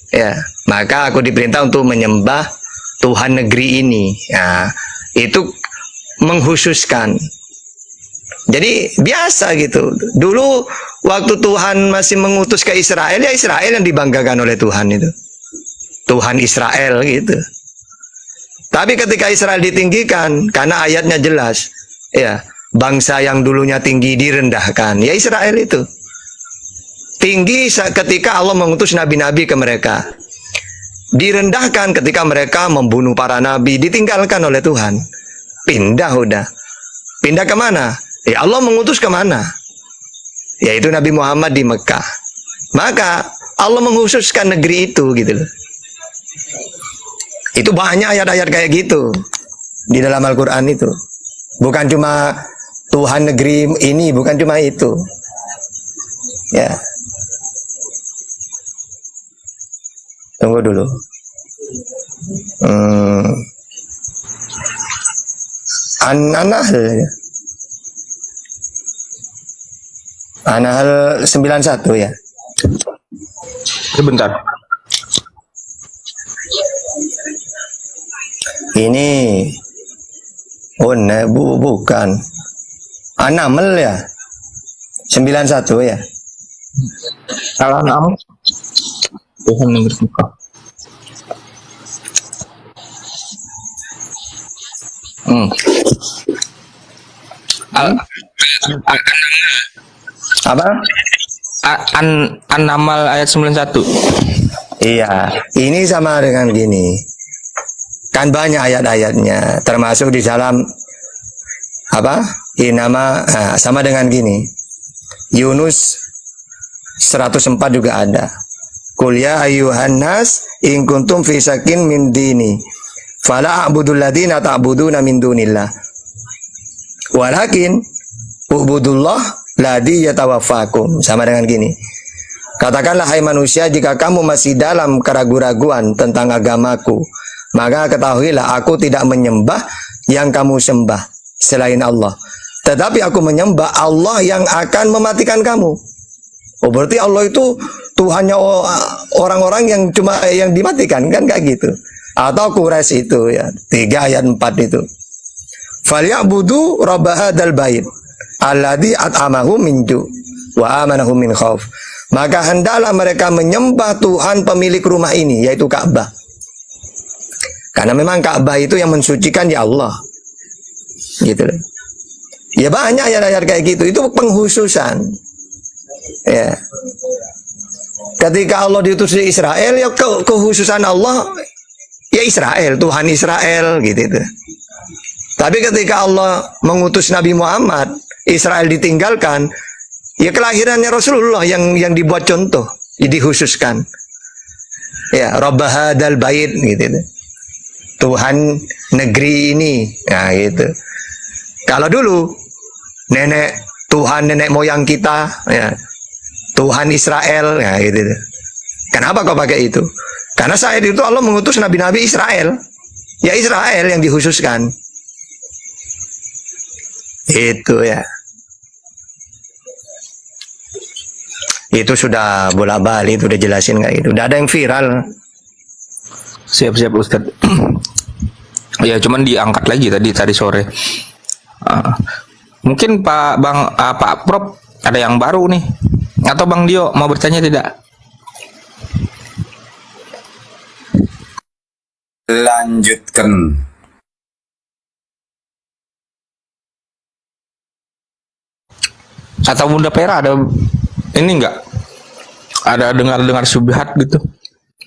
Ya, maka aku diperintah untuk menyembah Tuhan negeri ini. Nah, itu menghususkan. Jadi biasa gitu. Dulu waktu Tuhan masih mengutus ke Israel, ya Israel yang dibanggakan oleh Tuhan itu. Tuhan Israel gitu. Tapi ketika Israel ditinggikan, karena ayatnya jelas, ya, bangsa yang dulunya tinggi direndahkan, ya Israel itu. Tinggi ketika Allah mengutus nabi-nabi ke mereka. Direndahkan ketika mereka membunuh para nabi, ditinggalkan oleh Tuhan. Pindah udah. Pindah kemana? Ya Allah mengutus kemana? Yaitu Nabi Muhammad di Mekah. Maka Allah mengkhususkan negeri itu gitu loh. Itu banyak ayat-ayat kayak gitu di dalam Al-Quran itu. Bukan cuma Tuhan negeri ini, bukan cuma itu. Ya. Tunggu dulu. An-Nahl 91 ya. Sebentar. Ini bukan An-Nahl ya. 91 ya. Salah nama. Tuhan yang bersuka. Apa? An-Nahl ayat 91. Iya, ini sama dengan gini. Kan banyak ayat-ayatnya, termasuk di dalam apa? Sama dengan gini. Yunus 104 juga ada. Qul ya ayyuhan nas in kuntum fi syakin min dini fala a'budul ladzina ta'buduna min dunillah walakin ubudullah ladzi yatawaffakum. Sama dengan gini. Katakanlah hai manusia, jika kamu masih dalam keraguan-raguan tentang agamaku, maka ketahuilah aku tidak menyembah yang kamu sembah selain Allah, tetapi aku menyembah Allah yang akan mematikan kamu. Oh, berarti Allah itu Tuhannya orang-orang yang cuma yang dimatikan, kan kayak gitu. Atau Quraisy itu ya, 3 ayat 4 itu. Falyabudu rabb hadzal bait alladzi at'amahum min ju' wa amanahum min khauf. Maka hendaklah mereka menyembah Tuhan pemilik rumah ini, yaitu Ka'bah. Karena memang Ka'bah itu yang mensucikan ya Allah. Gitu loh. Ya banyak ayat-ayat kayak gitu, itu penghususan. Ya. Ketika Allah diutus di Israel, ya kehususan Allah ya Israel, Tuhan Israel gitu itu. Tapi ketika Allah mengutus Nabi Muhammad, Israel ditinggalkan, ya kelahirannya Rasulullah yang dibuat contoh, dikhususkan. Ya, Rabb hadzal bait gitu. Tuhan negeri ini. Nah, gitu. Kalau dulu Tuhan nenek moyang kita, ya, Tuhan Israel, ya gitu. Kenapa kau pakai itu? Karena saat itu Allah mengutus nabi-nabi Israel. Ya Israel yang dikhususkan. Itu ya. Itu sudah bolak-balik, itu udah jelasin kayak gitu. Udah ada yang viral. Siap-siap Ustaz. Ya cuman diangkat lagi tadi sore. Mungkin Pak Prof ada yang baru nih. Atau Bang Dio mau bertanya tidak? Lanjutkan. Atau Bunda Pera ada ini enggak? Ada dengar subhat gitu?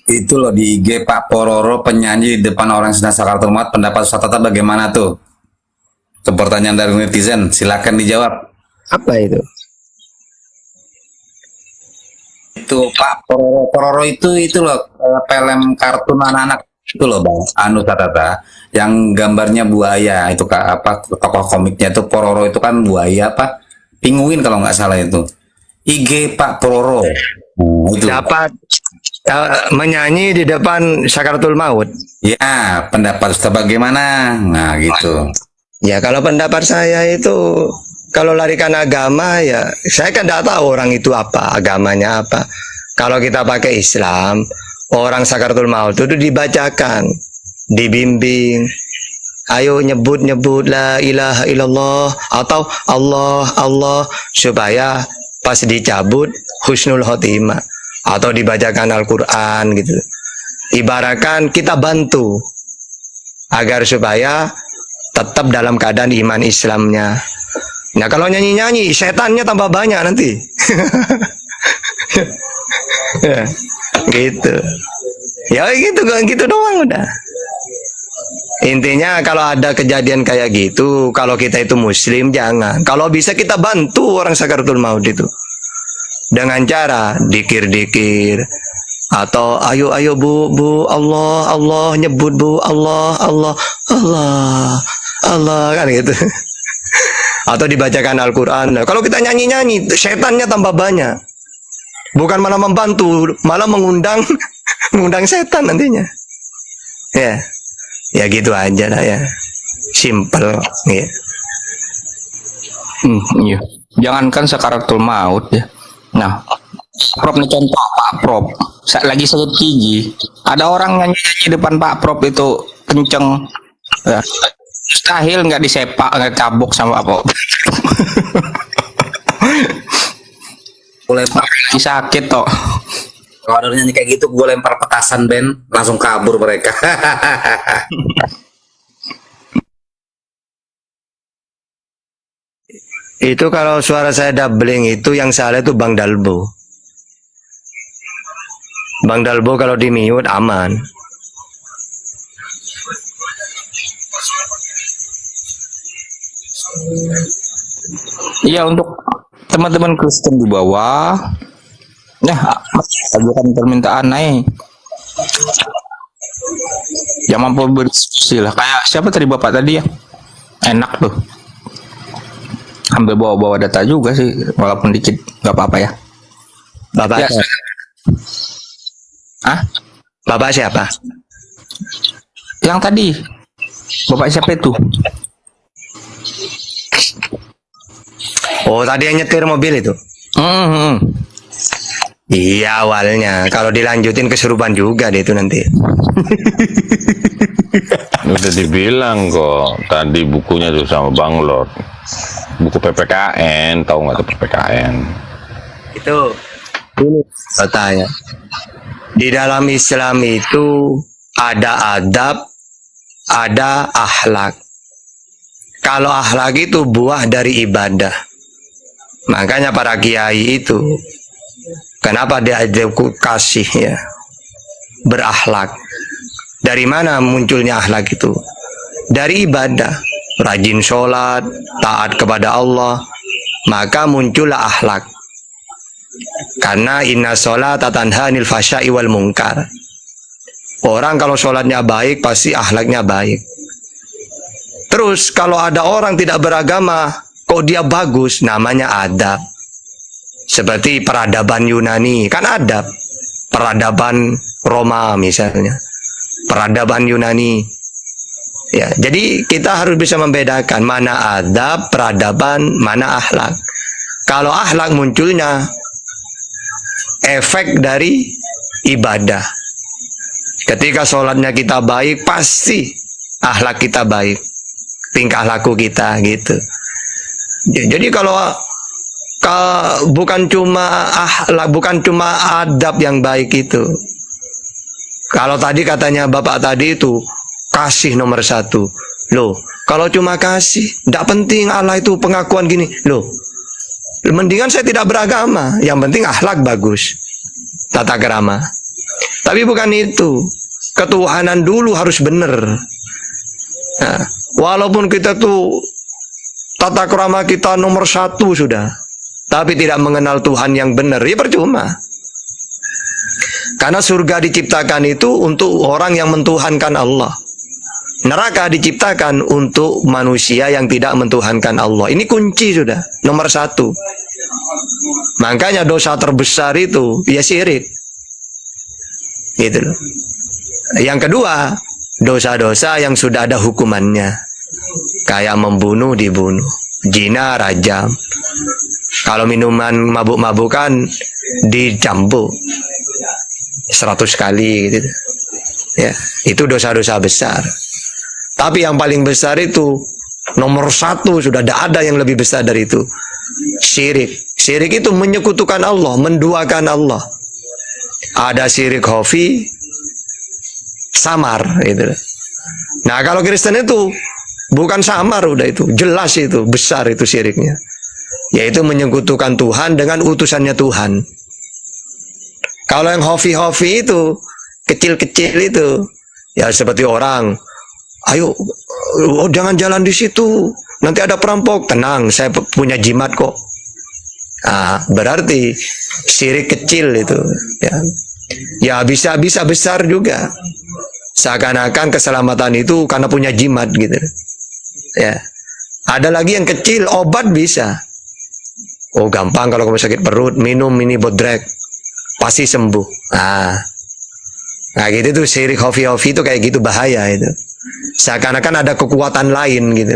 Itu loh di IG Pak Pororo, penyanyi di depan orang Sena Sakartul Maut, pendapat Ustaz Tata bagaimana tuh? Itu pertanyaan dari netizen, silakan dijawab. Apa itu? Itu Pak Pororo itu loh film kartun anak-anak itu loh Bang, Ustaz Tata, yang gambarnya buaya itu apa tokoh komiknya itu Pororo itu kan buaya apa? Pinguin kalau nggak salah itu. IG Pak Pororo. Itu. Dapat menyanyi di depan Sakaratul Maut. Ya, pendapat Ustaz bagaimana? Nah, gitu. Ya, kalau pendapat saya itu, kalau larikan agama, ya saya kan tidak tahu orang itu apa, agamanya apa. Kalau kita pakai Islam, orang sakaratul maut itu dibacakan, dibimbing. Ayo nyebut la ilaha illallah atau Allah Allah supaya pas dicabut husnul khotimah, atau dibacakan Al-Qur'an gitu. Ibaratkan kita bantu agar supaya tetap dalam keadaan iman Islamnya. Nah, kalau nyanyi-nyanyi setannya tambah banyak nanti. Ya, gitu. Ya gitu doang udah. Intinya kalau ada kejadian kayak gitu, kalau kita itu muslim jangan. Kalau bisa kita bantu orang sakaratul maut itu. Dengan cara dikir-dikir atau ayo Bu Allah Allah nyebut Bu Allah Allah Allah Allah kan gitu. Atau dibacakan Al-Qur'an. Nah, kalau kita nyanyi-nyanyi, setannya tambah banyak. Bukan malah membantu, malah mengundang setan nantinya. Ya. Ya gitu aja lah ya. Simple ya. Iya. Jangankan sakaratul maut ya. Nah, Prop nih contoh Pak Prop. Lagi sakit gigi. Ada orang nyanyi depan Pak Prop itu kenceng. Ya. Mustahil nggak disepak, nggak tabok sama Pak. Boleh Lagi sakit toh. Kalau ada nyanyi kayak gitu, gue lempar petasan Ben, langsung kabur mereka. Itu kalau suara saya doubling itu yang salah itu Bang Dalbo. Bang Dalbo kalau di mute aman. Iya, untuk teman-teman Kristen di bawah. Nah, ajukan permintaan naik. Yang mampu berdiskusi lah. Kayak siapa tadi Bapak tadi ya? Enak tuh. Ambil bawa-bawa data juga sih, walaupun dikit nggak apa-apa ya. Bapak Ya. siapa? Ah? Bapak siapa? Yang tadi. Bapak siapa itu? Oh, tadi yang nyetir mobil itu. Iya awalnya. Kalau dilanjutin kesurupan juga deh itu nanti. Udah dibilang kok tadi bukunya tuh sama Bang Lord. Buku PPKN, tahu nggak tuh PPKN? Itu ini katanya. Di dalam Islam itu ada adab, ada akhlak. Kalau akhlak itu buah dari ibadah. Makanya para kiai itu kenapa dia kasih ya berakhlak. Dari mana munculnya akhlak itu? Dari ibadah, rajin sholat, taat kepada Allah, maka muncullah akhlak. Karena inna sholata tanha 'anil fahsya'i wal munkar. Orang kalau sholatnya baik pasti akhlaknya baik. Terus kalau ada orang tidak beragama, kok dia bagus, namanya adab. Seperti peradaban Yunani, kan adab. Peradaban Roma misalnya. Peradaban Yunani. Ya, jadi kita harus bisa membedakan mana adab, peradaban, mana akhlak. Kalau akhlak munculnya efek dari ibadah. Ketika sholatnya kita baik, pasti akhlak kita baik. Tingkah laku kita gitu. Jadi kalau bukan cuma akhlak, bukan cuma adab yang baik itu. Kalau tadi katanya Bapak tadi itu kasih nomor satu. Loh, kalau cuma kasih, tidak penting Allah itu pengakuan gini. Loh, mendingan saya tidak beragama. Yang penting akhlak bagus, tata krama. Tapi bukan itu. Ketuhanan dulu harus benar. Nah, walaupun kita tuh tata krama kita nomor satu sudah, tapi tidak mengenal Tuhan yang benar, ya percuma. Karena surga diciptakan itu untuk orang yang mentuhankan Allah. Neraka diciptakan untuk manusia yang tidak mentuhankan Allah. Ini kunci sudah, nomor satu. Makanya dosa terbesar itu ya syirik. Gitu loh. Yang kedua, dosa-dosa yang sudah ada hukumannya. Kayak membunuh dibunuh, zina rajam. Kalau minuman mabuk-mabukan dicambuk. 100 kali gitu. Ya, itu dosa-dosa besar. Tapi yang paling besar itu nomor 1, sudah tidak ada yang lebih besar dari itu. Syirik. Syirik itu menyekutukan Allah, menduakan Allah. Ada syirik khafi, samar gitu. Nah, kalau Kristen itu bukan samar, udah itu jelas, itu besar itu syiriknya, yaitu menyekutukan Tuhan dengan utusannya Tuhan. Kalau yang hofi-hofi itu kecil-kecil itu, ya seperti orang, ayo, oh, jangan jalan di situ, nanti ada perampok. Tenang, saya punya jimat kok. Berarti syirik kecil itu, ya. Ya bisa besar juga. Seakan-akan keselamatan itu karena punya jimat gitu. Ya. Ada lagi yang kecil, obat bisa. Oh, gampang, kalau kamu sakit perut, minum ini bodrek, pasti sembuh. Nah gitu tuh, syirik hofi-hofi itu kayak gitu, bahaya itu. Seakan-akan ada kekuatan lain gitu.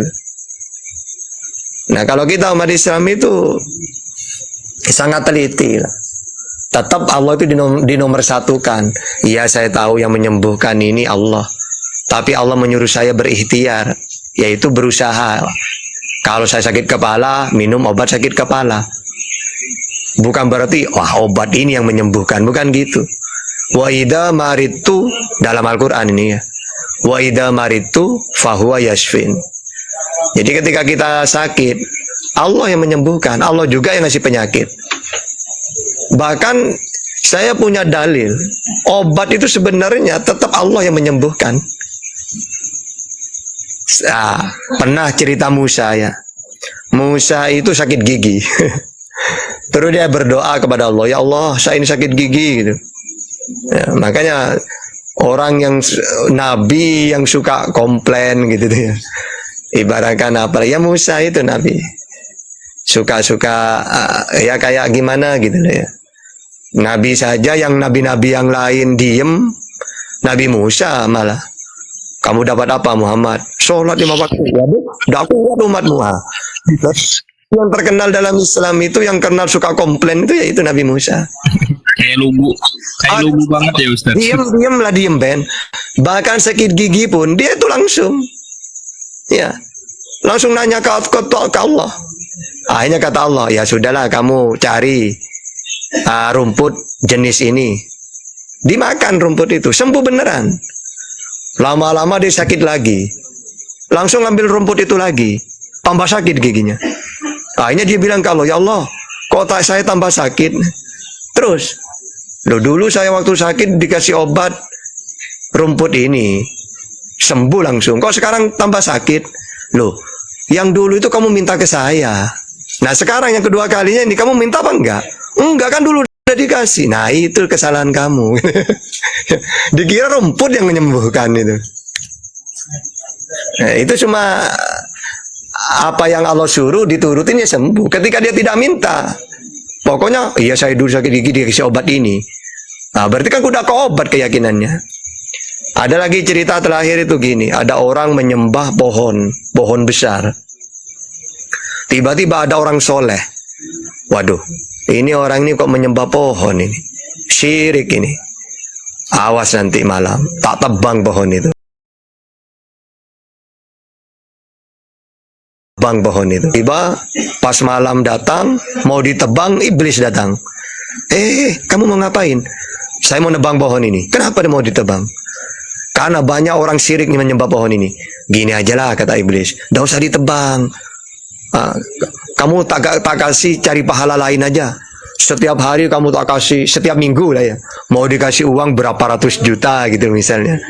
Nah, kalau kita umat Islam itu sangat teliti lah. Tetap Allah itu dinomorsatukan. Iya, saya tahu yang menyembuhkan ini Allah, tapi Allah menyuruh saya berikhtiar, yaitu berusaha. Kalau saya sakit kepala, minum obat sakit kepala. Bukan berarti wah obat ini yang menyembuhkan, bukan gitu. Wa idza maritu, dalam Al-Qur'an ini ya. Wa idza maritu fahuwa yashfin. Jadi ketika kita sakit, Allah yang menyembuhkan, Allah juga yang ngasih penyakit. Bahkan saya punya dalil, obat itu sebenarnya tetap Allah yang menyembuhkan. Pernah cerita Musa ya. Musa itu sakit gigi. Terus dia berdoa kepada Allah, ya Allah, saya ini sakit gigi gitu. Ya, makanya orang yang nabi yang suka komplain gitu ya. Ibaratkan apa ya, Musa itu nabi. Suka-suka ya kayak gimana gitu ya. Nabi saja, yang nabi-nabi yang lain diem, Nabi Musa malah, kamu dapat apa Muhammad? Sholat 5 waktu. Waduh, udah kuat umatmu. Yang terkenal dalam Islam itu, yang kenal suka komplain itu, yaitu Nabi Musa. Kayak lugu banget ya Ustaz. Diem Ben. Bahkan sakit gigi pun dia itu langsung, ya, langsung nanya ke Allah. Akhirnya kata Allah, ya sudahlah, kamu cari rumput jenis ini, dimakan rumput itu, sembuh beneran. Lama-lama dia sakit lagi, langsung ambil rumput itu lagi, tambah sakit giginya. Akhirnya dia bilang, kalau ya Allah, kok saya tambah sakit terus? Loh, dulu saya waktu sakit dikasih obat rumput ini, sembuh langsung, kok sekarang tambah sakit? Loh, yang dulu itu kamu minta ke saya, nah sekarang yang kedua kalinya ini kamu minta apa enggak? Enggak, kan dulu udah dikasih. Nah, itu kesalahan kamu. Dikira rumput yang menyembuhkan itu. Nah, itu cuma apa yang Allah suruh diturutin ya sembuh. Ketika dia tidak minta, pokoknya iya saya dulu sakit gigi dikasih obat ini. Nah, berarti kan udah ke obat keyakinannya. Ada lagi cerita terakhir itu gini, ada orang menyembah pohon besar. Tiba-tiba ada orang soleh. Waduh, ini orang ini kok menyembah pohon ini, syirik ini. Awas nanti malam tak tebang pohon itu. Tebang pohon itu. Tiba pas malam datang, mau ditebang, iblis datang. Kamu mau ngapain? Saya mau nebang pohon ini. Kenapa dia mau ditebang? Karena banyak orang syirik nih menyembah pohon ini. Gini aja lah, kata iblis, nggak usah ditebang. Kamu tak kasih, cari pahala lain aja. Setiap hari kamu tak kasih, setiap minggu lah ya, mau dikasih uang berapa ratus juta gitu misalnya.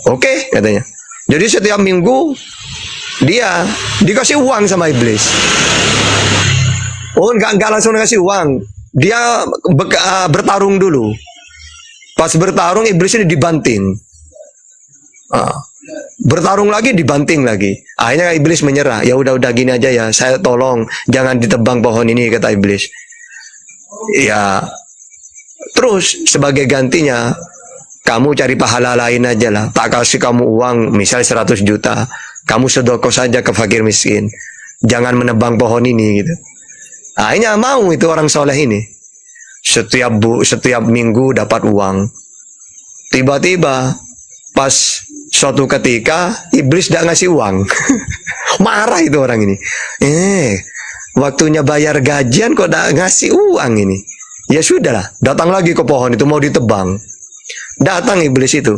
Oke, katanya. Jadi setiap minggu dia dikasih uang sama iblis. Oh, enggak langsung dikasih uang. Dia bertarung dulu. Pas bertarung, iblis ini dibanting. Bertarung lagi, dibanting lagi. Akhirnya iblis menyerah. Ya udah gini aja ya, saya tolong jangan ditebang pohon ini, kata iblis. Ya, terus sebagai gantinya kamu cari pahala lain aja lah. Tak kasih kamu uang, misal 100 juta, kamu sedekah saja ke fakir miskin. Jangan menebang pohon ini gitu. Akhirnya mau itu orang soleh ini. Setiap minggu dapat uang. Tiba-tiba pas suatu ketika iblis tidak ngasih uang. Marah itu orang ini. Waktunya bayar gajian kok tidak ngasih uang ini. Ya sudahlah, datang lagi ke pohon itu mau ditebang. Datang iblis itu.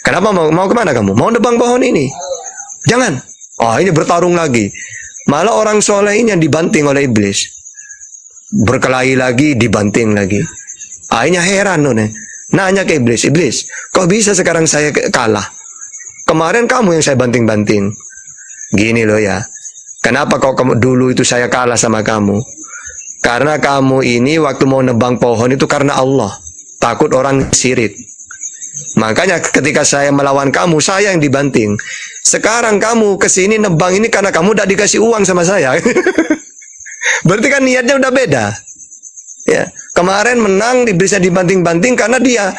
Kenapa mau kemana kamu? Mau nebang pohon ini? Jangan. Oh, ini bertarung lagi. Malah orang soleh ini yang dibanting oleh iblis. Berkelahi lagi, dibanting lagi. Akhirnya heran nona. Nanya ke iblis, iblis, kok bisa sekarang saya kalah? Kemarin kamu yang saya banting-banting. Gini loh ya. Kenapa kok dulu itu saya kalah sama kamu? Karena kamu ini waktu mau nebang pohon itu karena Allah. Takut orang sirik. Makanya ketika saya melawan kamu, saya yang dibanting. Sekarang kamu kesini nebang ini karena kamu tidak dikasih uang sama saya. Berarti kan niatnya udah beda. Ya, kemarin menang iblisnya dibanting-banting karena dia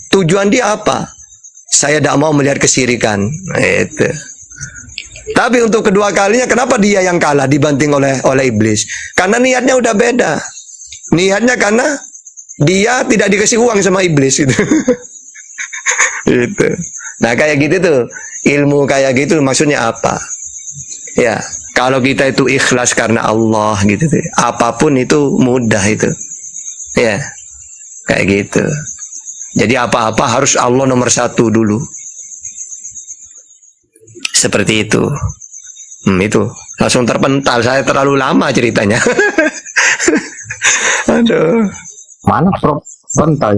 tujuan dia apa? Saya tidak mau melihat kesirikan. Itu. Tapi untuk kedua kalinya kenapa dia yang kalah dibanting oleh iblis? Karena niatnya udah beda. Niatnya karena dia tidak dikasih uang sama iblis itu. Itu. Nah kayak gitu tuh ilmu kayak gitu maksudnya apa? Ya. Kalau kita itu ikhlas karena Allah gitu, apapun itu mudah itu, ya, kayak gitu. Jadi apa-apa harus Allah nomor satu dulu, seperti itu. Itu langsung terpental. Saya terlalu lama ceritanya. Aduh. Mana Prof? Bentar.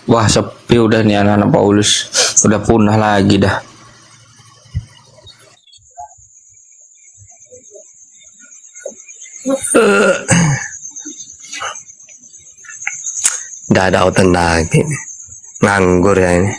Wah sepi udah nih anak-anak Paulus. Udah punah lagi dah. Nggak ada tenang ini. Nganggur ya ini.